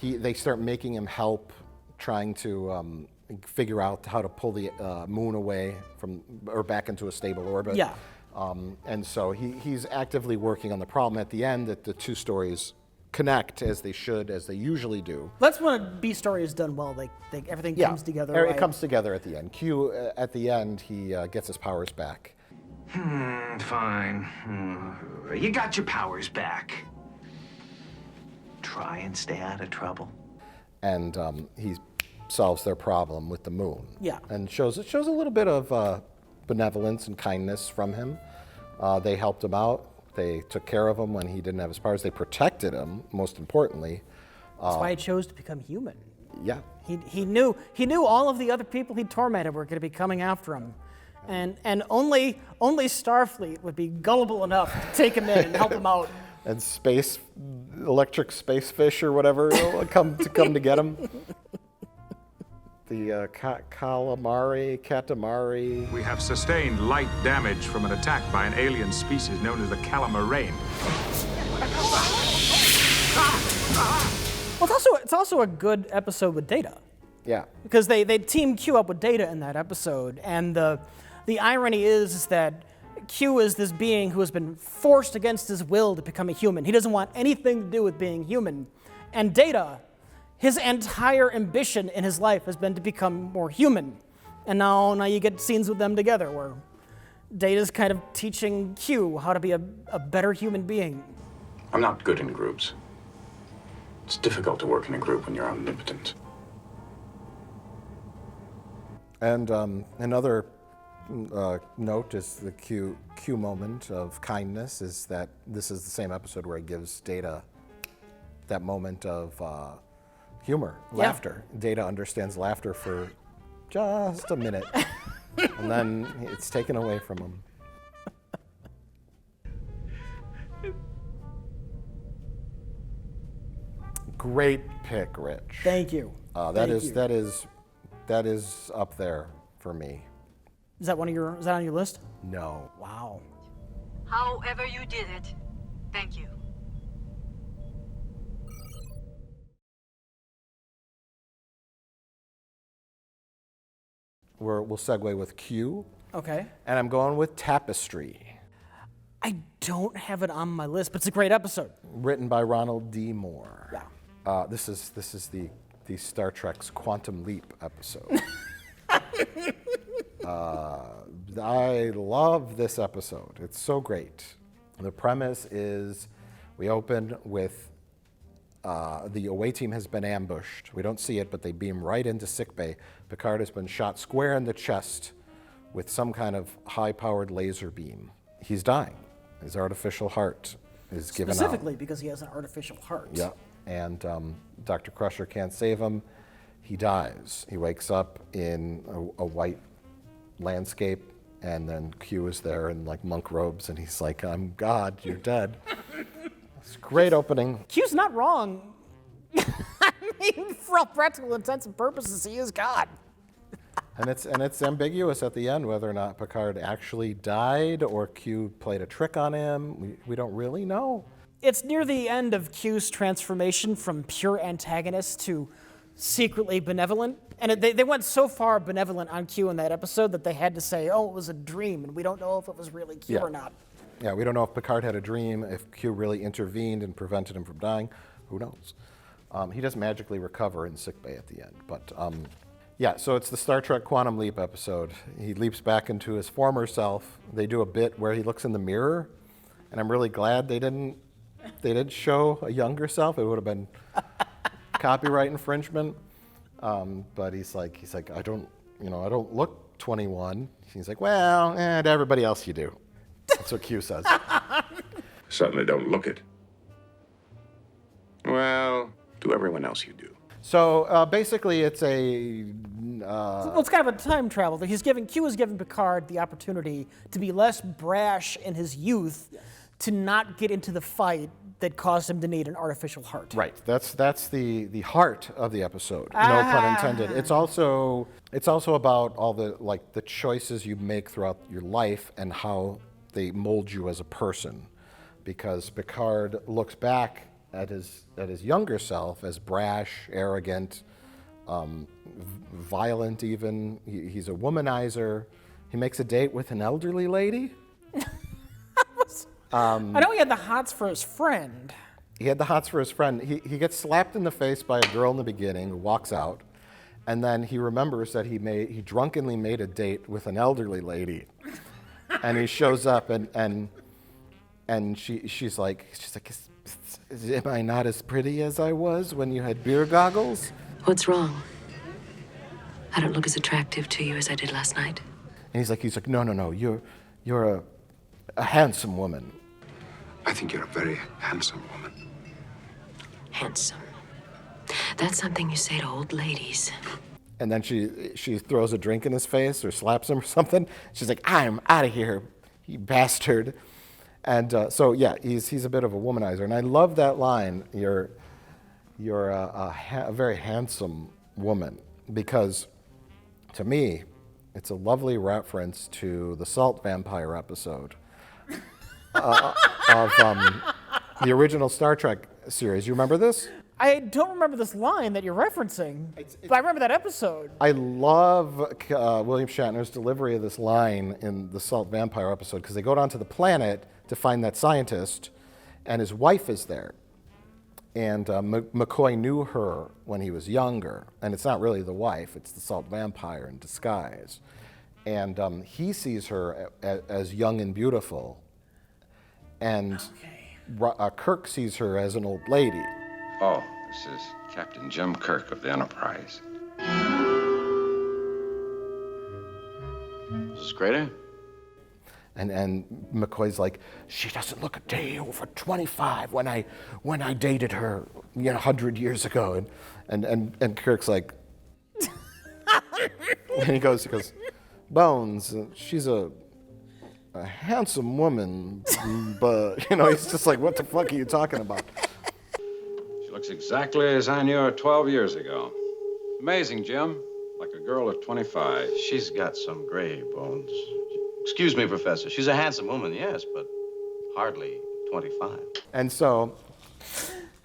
they start making him help, trying to figure out how to pull the moon away from or back into a stable orbit. Yeah. And so he's actively working on the problem. At the end, that the two stories connect as they should, as they usually do. That's when a B story is done well. Everything comes together. It comes together at the end. Q, at the end, he gets his powers back. Fine. You got your powers back. Try and stay out of trouble. And he solves their problem with the moon. Yeah. And it shows a little bit of benevolence and kindness from him. They helped him out. They took care of him when he didn't have his powers. They protected him, most importantly. That's why he chose to become human. Yeah. He knew all of the other people he tormented were going to be coming after him. And only Starfleet would be gullible enough to take him in and help him out. And electric space fish or whatever will come to get him. The Katamari. We have sustained light damage from an attack by an alien species known as the Calamarain. Well, it's also a good episode with Data. Yeah. Because they team Q up with Data in that episode, and the irony is that Q is this being who has been forced against his will to become a human. He doesn't want anything to do with being human. And Data, his entire ambition in his life has been to become more human. And now you get scenes with them together where Data's kind of teaching Q how to be a better human being. I'm not good in groups. It's difficult to work in a group when you're omnipotent. And another note is the Q moment of kindness is that this is the same episode where he gives Data that moment of humor, laughter. Data understands laughter for just a minute, and then it's taken away from him. Great pick, Rich. Thank you. That is up there for me. Is that on your list? No. Wow. However you did it, thank you. We'll segue with Q. Okay. And I'm going with Tapestry. I don't have it on my list, but it's a great episode. Written by Ronald D. Moore. Yeah. This is the Star Trek's Quantum Leap episode. I love this episode. It's so great. The premise is we open with the away team has been ambushed. We don't see it, but they beam right into sickbay. Picard has been shot square in the chest with some kind of high-powered laser beam. He's dying. His artificial heart is given out. Specifically because he has an artificial heart. Yeah, and Dr. Crusher can't save him. He dies. He wakes up in a white landscape, and then Q is there in like monk robes, and he's like, "I'm God, you're dead." It's a great opening. Q's not wrong. I mean, for all practical intents and purposes, he is God. And it's ambiguous at the end whether or not Picard actually died or Q played a trick on him. We don't really know. It's near the end of Q's transformation from pure antagonist to secretly benevolent. And they went so far benevolent on Q in that episode that they had to say, oh, it was a dream, and we don't know if it was really Q or not. Yeah, we don't know if Picard had a dream, if Q really intervened and prevented him from dying. Who knows? He does magically recover in sickbay at the end. But yeah, so it's the Star Trek Quantum Leap episode. He leaps back into his former self. They do a bit where he looks in the mirror, and I'm really glad they didn't show a younger self. It would have been copyright infringement. But he's like, I don't look 21. He's like, well, to everybody else you do. That's what Q says. Certainly don't look it. Well, to everyone else you do. So basically, it's a. Well, it's kind of a time travel. Q is giving Picard the opportunity to be less brash in his youth, to not get into the fight, that caused him to need an artificial heart. Right. That's the heart of the episode. No pun intended. It's also about all the choices you make throughout your life and how they mold you as a person. Because Picard looks back at his younger self as brash, arrogant, violent even. He's a womanizer. He makes a date with an elderly lady. I know he had the hots for his friend. He had the hots for his friend. He gets slapped in the face by a girl in the beginning who walks out, and then he remembers that he drunkenly made a date with an elderly lady, and he shows up and she's like, am I not as pretty as I was when you had beer goggles? What's wrong? I don't look as attractive to you as I did last night. And he's like, no, you're a handsome woman. I think you're a very handsome woman. Handsome. That's something you say to old ladies. And then she throws a drink in his face or slaps him or something. She's like, I'm out of here, you bastard. And so yeah, he's a bit of a womanizer. And I love that line, you're a very handsome woman, because to me, it's a lovely reference to the Salt Vampire episode of the original Star Trek series. You remember this? I don't remember this line that you're referencing, but I remember that episode. I love William Shatner's delivery of this line in the Salt Vampire episode, because they go down to the planet to find that scientist, and his wife is there. And McCoy knew her when he was younger, and it's not really the wife, it's the Salt Vampire in disguise. And he sees her as young and beautiful, and Kirk sees her as an old lady. Oh, this is Captain Jim Kirk of the Enterprise. Is this greater? And McCoy's like, she doesn't look a day over 25 when I dated her 100 years ago. And Kirk's like, and he goes, Bones, she's a handsome woman, but he's just like, what the fuck are you talking about? She looks exactly as I knew her 12 years ago. Amazing, Jim. Like a girl of 25. She's got some gray, Bones. Excuse me, Professor. She's a handsome woman, yes, but hardly 25. And so,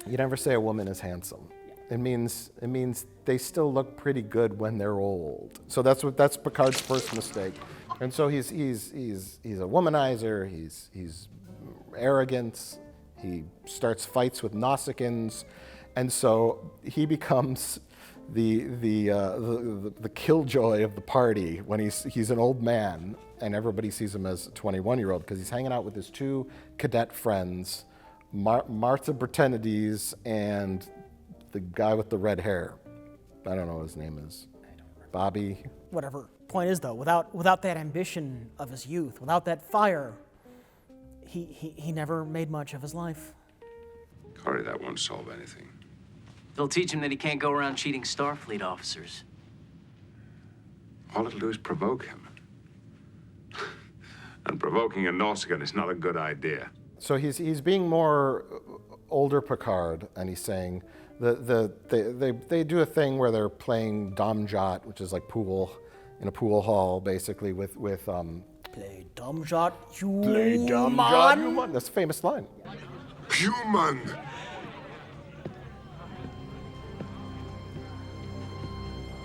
you never say a woman is handsome. It means they still look pretty good when they're old. So that's Picard's first mistake. And so he's a womanizer. He's arrogant. He starts fights with Nausicaans, and so he becomes the killjoy of the party when he's an old man, and everybody sees him as a 21-year-old because he's hanging out with his two cadet friends, Martha Bertenides and the guy with the red hair. I don't know what his name is. Bobby. Whatever. Point is, though, without that ambition of his youth, without that fire, he never made much of his life. Corey, that won't solve anything. They'll teach him that he can't go around cheating Starfleet officers. All it'll do is provoke him. And provoking a Nausicaan is not a good idea. So he's being more older Picard, and he's saying they do a thing where they're playing Domjot, which is like pool in a pool hall, basically with Play Domjot, human. Play Domjot, human. That's a famous line. Human.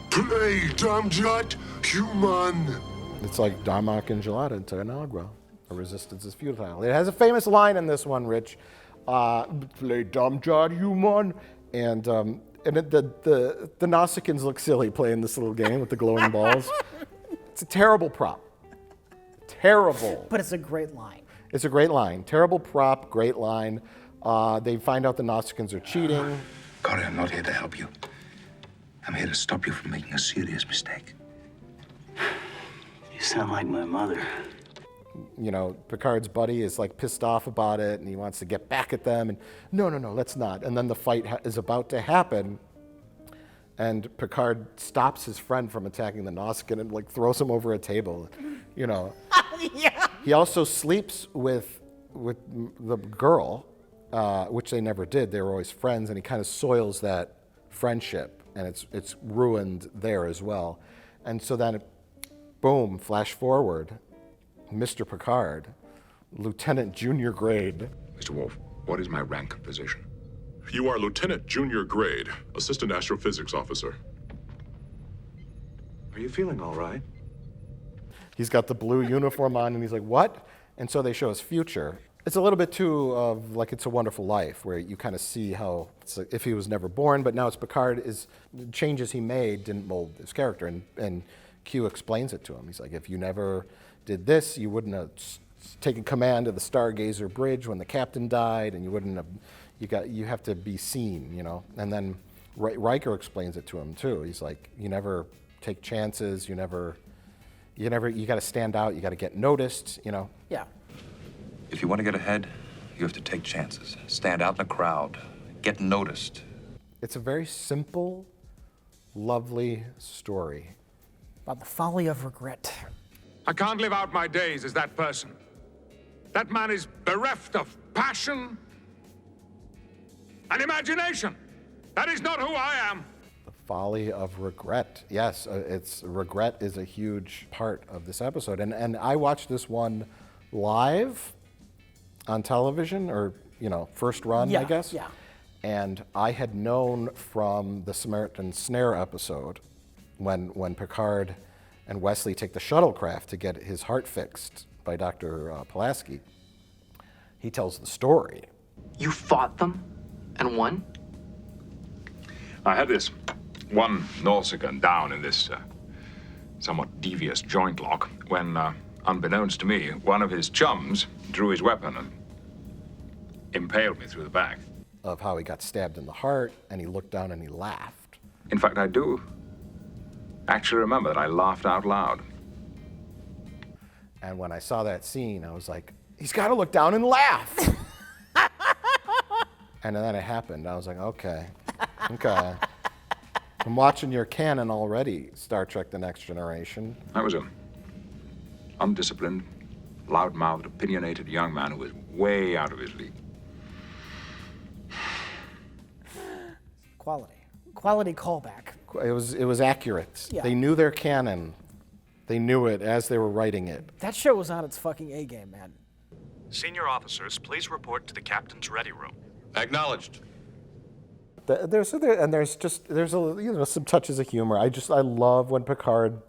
Play Domjot, human. It's like Darmok and Gelada in Ternagra. A resistance is futile. It has a famous line in this one, Rich. Play Domjot, human. And the Nausicaans look silly playing this little game with the glowing balls. It's a terrible prop. Terrible. But it's a great line. It's a great line. Terrible prop, great line. They find out the Nausicaans are cheating. Corey, I'm not here to help you. I'm here to stop you from making a serious mistake. You sound like my mother. Picard's buddy is like pissed off about it, and he wants to get back at them. And no, let's not. And then the fight is about to happen, and Picard stops his friend from attacking the Nausicaan and like throws him over a table. Yeah. He also sleeps with the girl, which they never did. They were always friends, and he kind of soils that friendship, and it's ruined there as well. And so then, boom, flash forward, Mr. Picard, Lieutenant Junior Grade. Mr. Wolf, what is my rank and position? You are Lieutenant Junior Grade, Assistant Astrophysics Officer. Are you feeling all right? He's got the blue uniform on, and he's like, what? And so they show his future. It's a little bit too of like It's a Wonderful Life, where you kind of see how it's like if he was never born, but now it's Picard, the changes he made didn't mold his character. And Q explains it to him. He's like, if you never did this, you wouldn't have taken command of the Stargazer Bridge when the captain died, and you wouldn't have, you have to be seen, you know? And then Riker explains it to him too. He's like, you never take chances, you got to stand out, you got to get noticed, you know? Yeah. If you want to get ahead, you have to take chances. Stand out in a crowd. Get noticed. It's a very simple, lovely story. About the folly of regret. I can't live out my days as that person. That man is bereft of passion and imagination. That is not who I am. The folly of regret. Yes, regret is a huge part of this episode. And I watched this one live on television, or, first run, I guess. Yeah. And I had known from the Samaritan Snare episode when Picard and Wesley take the shuttlecraft to get his heart fixed by Dr. Pulaski. He tells the story. You fought them and won? I had this one Nausicaan down in this somewhat devious joint lock when, unbeknownst to me, one of his chums drew his weapon and impaled me through the back. Of how he got stabbed in the heart, and he looked down and he laughed. In fact, I do actually remember that I laughed out loud. And when I saw that scene, I was like, he's got to look down and laugh. And then it happened. I was like, okay. I'm watching your canon already, Star Trek The Next Generation. I was an undisciplined, loud-mouthed, opinionated young man who was way out of his league. Quality callback. It was accurate. Yeah. They knew their canon. They knew it as they were writing it. That show was on its fucking A game, man. Senior officers, please report to the captain's ready room. Acknowledged. There's some touches of humor. I love when Picard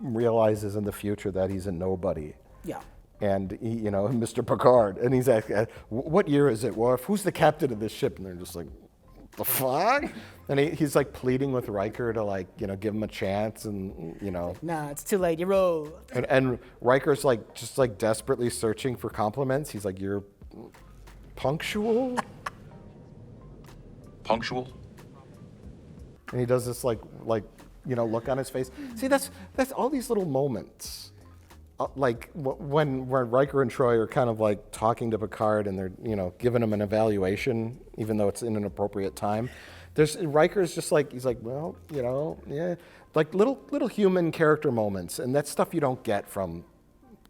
realizes in the future that he's a nobody. Yeah. And he, Mr. Picard, and he's asking, what year is it? Well, who's the captain of this ship? And they're just like, the fuck? And he's like pleading with Riker to give him a chance, and Nah, it's too late. You roll. And Riker's just desperately searching for compliments. He's like, you're punctual. Punctual? And he does this look on his face. See, that's all these little moments. When Riker and Troy are kind of talking to Picard, and they're giving him an evaluation, even though it's in an appropriate time. Riker's just he's like, well, yeah, little human character moments, and that's stuff you don't get from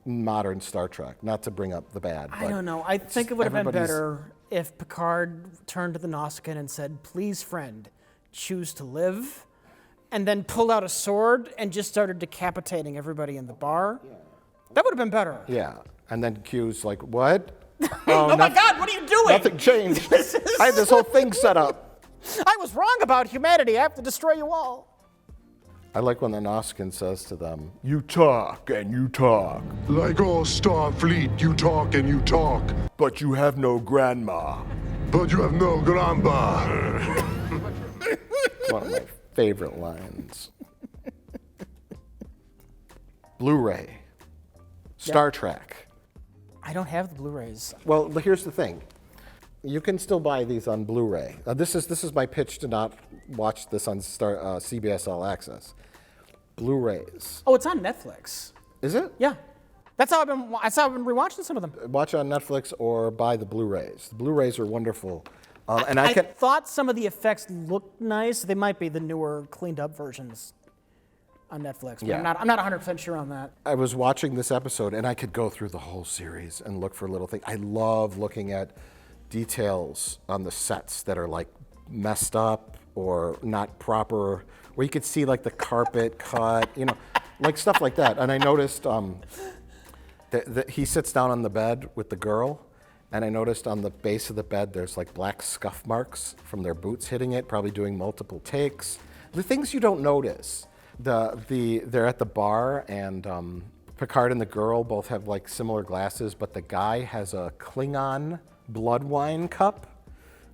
modern Star Trek. Not to bring up the bad. I don't know. I think it would have been better if Picard turned to the Nausicaan and said, "Please, friend, choose to live," and then pulled out a sword and just started decapitating everybody in the bar. Yeah. That would have been better. Yeah. And then Q's like, what? Oh my God, what are you doing? Nothing changed. I had this whole thing set up. I was wrong about humanity. I have to destroy you all. I like when the Nausicaan says to them, you talk and you talk. Like all Starfleet, you talk and you talk. But you have no grandma. But you have no grandpa. It's one of my favorite lines. Blu-ray. Star Trek. I don't have the Blu-rays. Well, here's the thing. You can still buy these on Blu-ray. This is my pitch to not watch this on CBS All Access. Blu-rays. Oh, it's on Netflix. Is it? Yeah. That's how I've been rewatching some of them. Watch on Netflix or buy the Blu-rays. The Blu-rays are wonderful. I thought some of the effects looked nice. They might be the newer, cleaned-up versions on Netflix. But Yeah. I'm not 100% sure on that. I was watching this episode, and I could go through the whole series and look for little things. I love looking at details on the sets that are like messed up or not proper, where you could see like the carpet cut, you know, like stuff like that. And I noticed that he sits down on the bed with the girl, and I noticed on the base of the bed there's like black scuff marks from their boots hitting it, probably doing multiple takes. The things you don't notice. They're at the bar, and Picard and the girl both have like similar glasses, but the guy has a Klingon blood wine cup,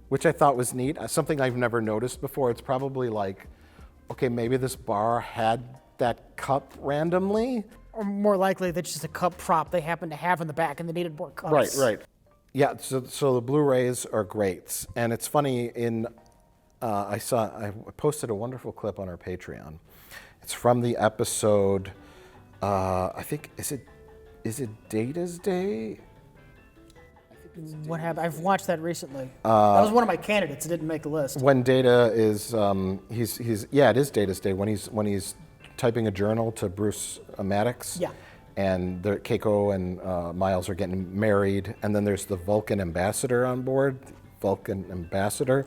which I thought was neat. Something I've never noticed before. It's probably like, okay, maybe this bar had that cup randomly. Or more likely, that's just a cup prop they happen to have in the back and they needed more cups. Right. Yeah, so the Blu-rays are great. And it's funny, I posted a wonderful clip on our Patreon. It's from the episode, I think, is it Data's Day? What happened? I've watched that recently. That was one of my candidates. It didn't make the list. When Data is, it is Data's Day, when he's typing a journal to Bruce Maddox. Yeah. And Keiko and Miles are getting married, and then there's the Vulcan ambassador on board. Vulcan ambassador.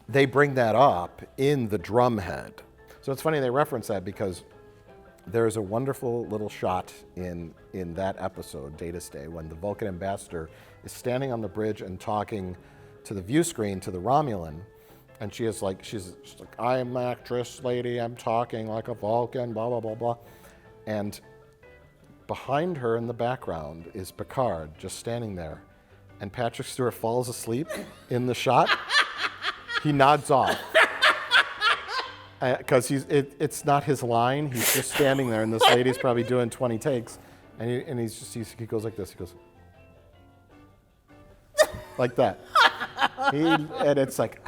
They bring that up in the Drumhead. So it's funny they reference that because there's a wonderful little shot in that episode, Data's Day, when the Vulcan ambassador is standing on the bridge and talking to the view screen to the Romulan, and she's like, I'm an actress lady, I'm talking like a Vulcan, blah, blah, blah, blah. And behind her in the background is Picard just standing there, and Patrick Stewart falls asleep in the shot. He nods off. Because it's not his line. He's just standing there, and this lady's probably doing 20 takes, and he goes like this. He goes like that. And it's like,